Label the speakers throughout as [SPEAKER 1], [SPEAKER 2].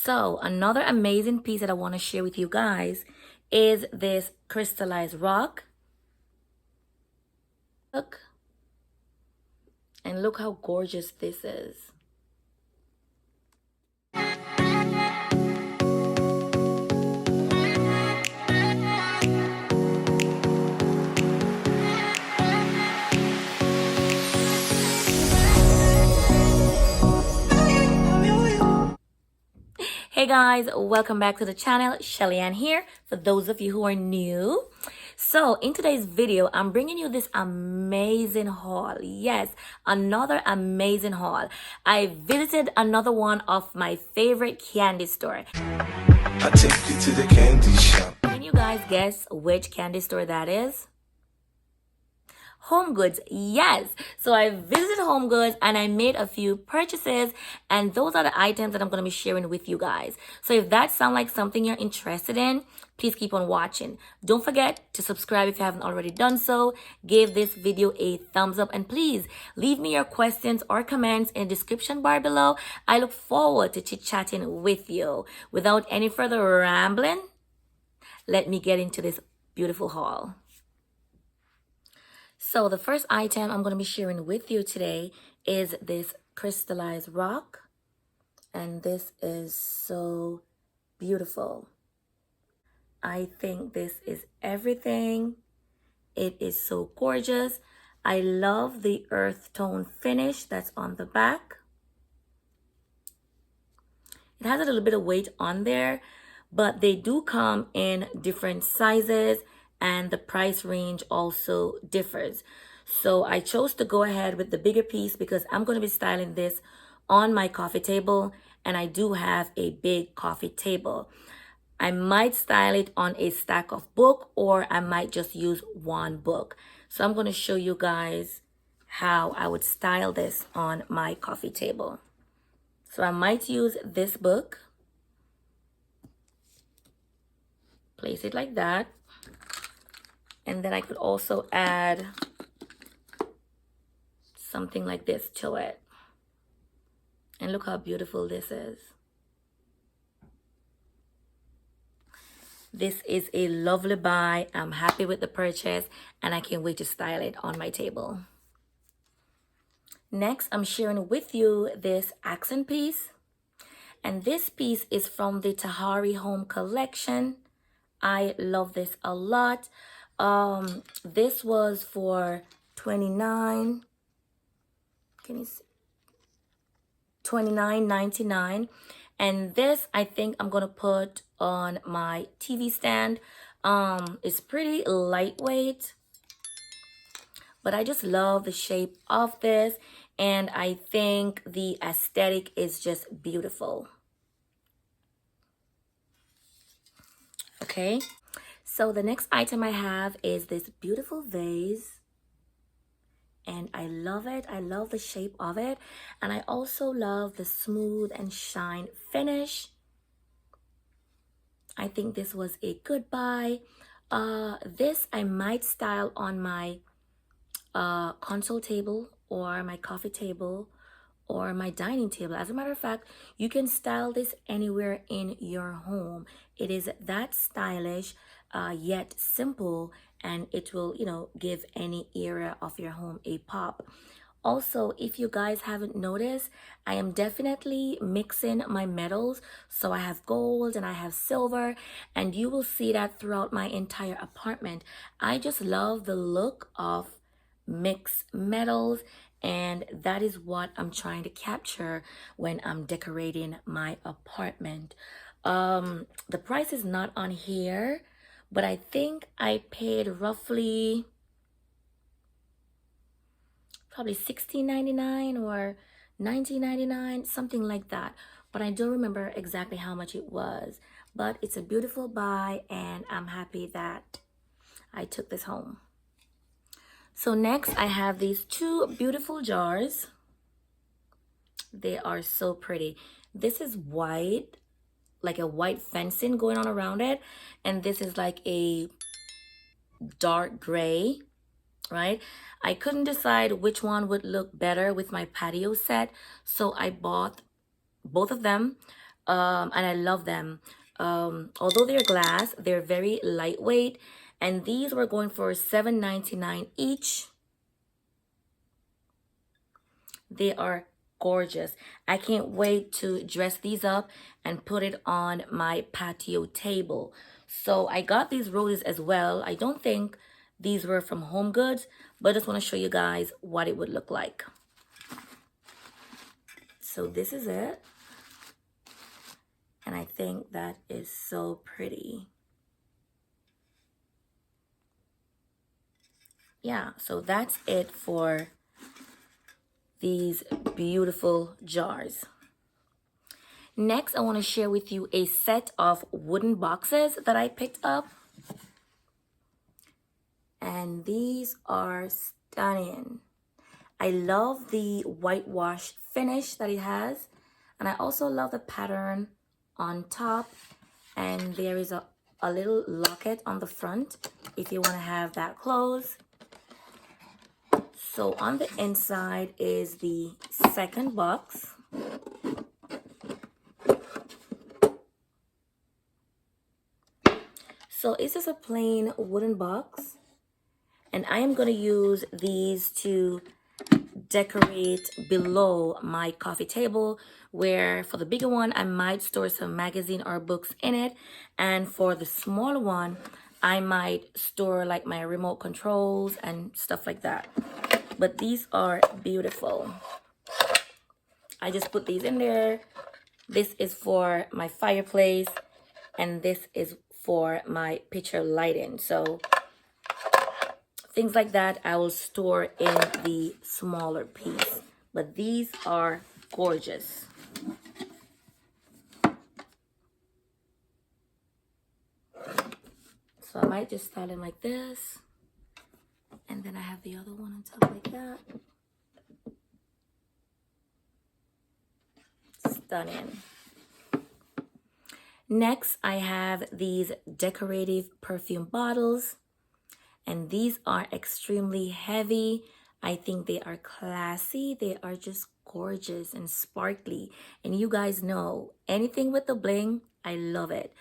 [SPEAKER 1] So another amazing piece that I want to share with you guys is this Crystallized Rock. Look, and look how gorgeous this is. Hey guys, welcome back to the channel. Shelly here for those of you who are new. So in today's video, I'm bringing you this amazing haul. Yes, another amazing haul. I visited another one of my favorite candy store.
[SPEAKER 2] I take you to the candy shop.
[SPEAKER 1] Can you guys guess which candy store that is? Home Goods, yes. So I visited Home Goods and I made a few purchases, and those are the items that I'm going to be sharing with you guys. So if that sounds like something you're interested in, please keep on watching. Don't forget to subscribe if you haven't already done so. Give this video a thumbs up, and please leave me your questions or comments in the description bar below. I look forward to chit-chatting with you. Without any further rambling, let me get into this beautiful haul. So the first item I'm going to be sharing with you today is this Crystallized Rock. And this is so beautiful. I think this is everything. It is so gorgeous. I love the earth tone finish that's on the back. It has a little bit of weight on there, but they do come in different sizes, and the price range also differs. So I chose to go ahead with the bigger piece because I'm going to be styling this on my coffee table, and I do have a big coffee table. I might style it on a stack of book, or I might just use one book. So I'm going to show you guys how I would style this on my coffee table. So I might use this book, place it like that. And then I could also add something like this to it. And look how beautiful this is. This is a lovely buy. I'm happy with the purchase, and I can't wait to style it on my table. Next, I'm sharing with you this accent piece. And this piece is from the Tahari Home Collection. I love this a lot. This was for $29.99, and this I think I'm gonna put on my TV stand. It's pretty lightweight, but I just love the shape of this, and I think the aesthetic is just beautiful. Okay. So the next item I have is this beautiful vase, and I love it. I love the shape of it, and I also love the smooth and shine finish. I think this was a good buy. This I might style on my console table or my coffee table or my dining table. As a matter of fact, you can style this anywhere in your home. It is that stylish, yet simple, and it will, give any area of your home a pop. Also, if you guys haven't noticed, I am definitely mixing my metals. So I have gold and I have silver, and you will see that throughout my entire apartment. I just love the look of mixed metals, and that is what I'm trying to capture when I'm decorating my apartment. The price is not on here, but I think I paid roughly probably $16.99 or $19.99, something like that. But I don't remember exactly how much it was. But it's a beautiful buy, and I'm happy that I took this home. So next I have these two beautiful jars. They are so pretty. This is white, like a white fencing going on around it, and this is like a dark gray, right? I couldn't decide which one would look better with my patio set, so I bought both of them. and I love them. Although they're glass, they're very lightweight, and these were going for $7.99 each. They are gorgeous. I can't wait to dress these up and put it on my patio table. So I got these roses as well. I don't think these were from Home Goods, but I just want to show you guys what it would look like. So this is it. And I think that is so pretty. Yeah, so that's it for these beautiful jars. Next, I want to share with you a set of wooden boxes that I picked up. And these are stunning. I love the whitewash finish that it has. And I also love the pattern on top. And there is a little locket on the front if you want to have that closed. So on the inside is the second box. So it's just a plain wooden box. And I am going to use these to decorate below my coffee table, where for the bigger one, I might store some magazine or books in it. And for the smaller one, I might store like my remote controls and stuff like that. But these are beautiful. I just put these in there. This is for my fireplace, and this is for my picture lighting. So things like that I will store in the smaller piece. But these are gorgeous. So I might just style it like this. And then I have the other one on top like that. Stunning. Next, I have these decorative perfume bottles. And these are extremely heavy. I think they are classy. They are just gorgeous and sparkly. And you guys know, anything with the bling, I love it.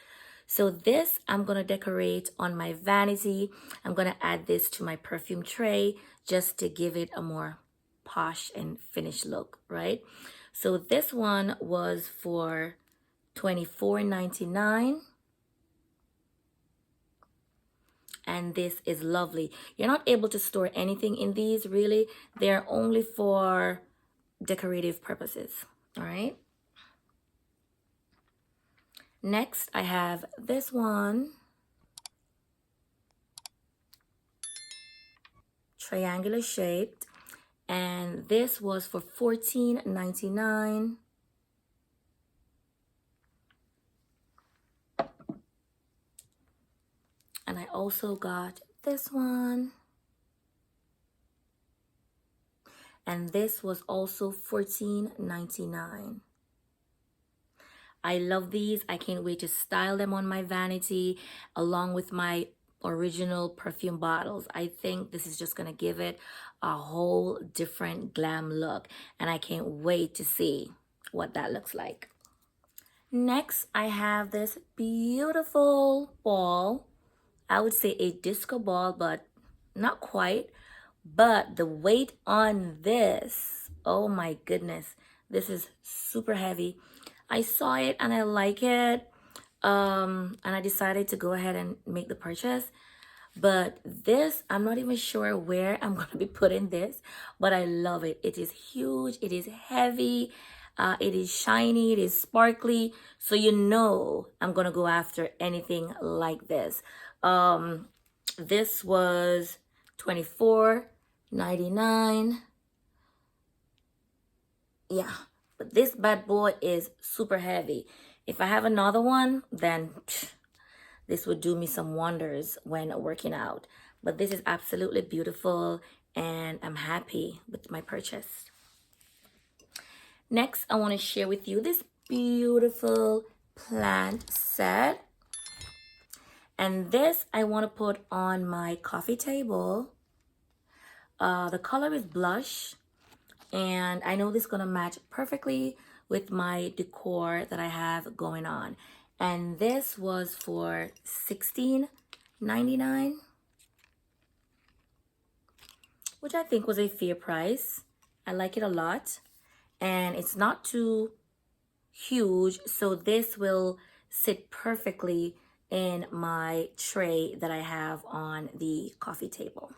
[SPEAKER 1] So this, I'm going to decorate on my vanity. I'm going to add this to my perfume tray just to give it a more posh and finished look, right? So this one was for $24.99. And this is lovely. You're not able to store anything in these, really. They're only for decorative purposes, all right? Next, I have this one. Triangular shaped. And this was for $14.99. And I also got this one. And this was also $14.99. I love these. I can't wait to style them on my vanity along with my original perfume bottles. I think this is just going to give it a whole different glam look. And I can't wait to see what that looks like. Next, I have this beautiful ball. I would say a disco ball, but not quite. But the weight on this, oh my goodness, this is super heavy. I saw it and I like it. And I decided to go ahead and make the purchase. But this, I'm not even sure where I'm going to be putting this, but I love it. It is huge. It is heavy. It is shiny. It is sparkly. So you know I'm going to go after anything like this. This was $24.99. Yeah, but this bad boy is super heavy. If I have another one, then this would do me some wonders when working out. But this is absolutely beautiful, and I'm happy with my purchase. Next, I want to share with you this beautiful plant set. And this I want to put on my coffee table. The color is blush. And I know this is going to match perfectly with my decor that I have going on. And this was for $16.99, which I think was a fair price. I like it a lot. And it's not too huge, so this will sit perfectly in my tray that I have on the coffee table.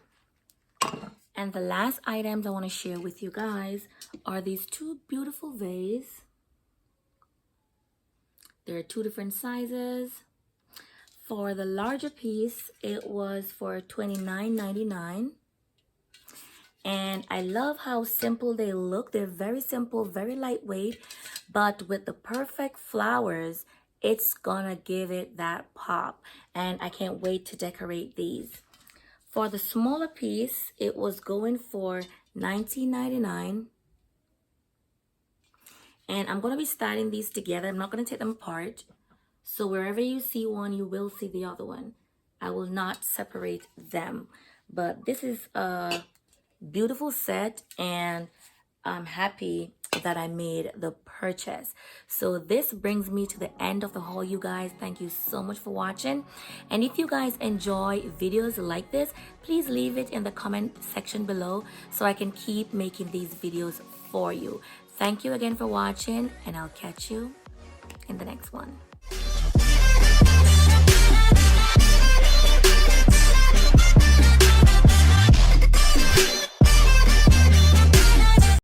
[SPEAKER 1] And the last items I want to share with you guys are these two beautiful vases. There are two different sizes. For the larger piece, it was for $29.99. And I love how simple they look. They're very simple, very lightweight, but with the perfect flowers, it's gonna give it that pop. And I can't wait to decorate these. For the smaller piece, it was going for $19.99. And I'm gonna be styling these together. I'm not gonna take them apart. So wherever you see one, you will see the other one. I will not separate them. But this is a beautiful set, and I'm happy that I made the purchase. So this brings me to the end of the haul, you guys. Thank you so much for watching. And if you guys enjoy videos like this, please leave it in the comment section below so I can keep making these videos for you. Thank you again for watching, and I'll catch you in the next one.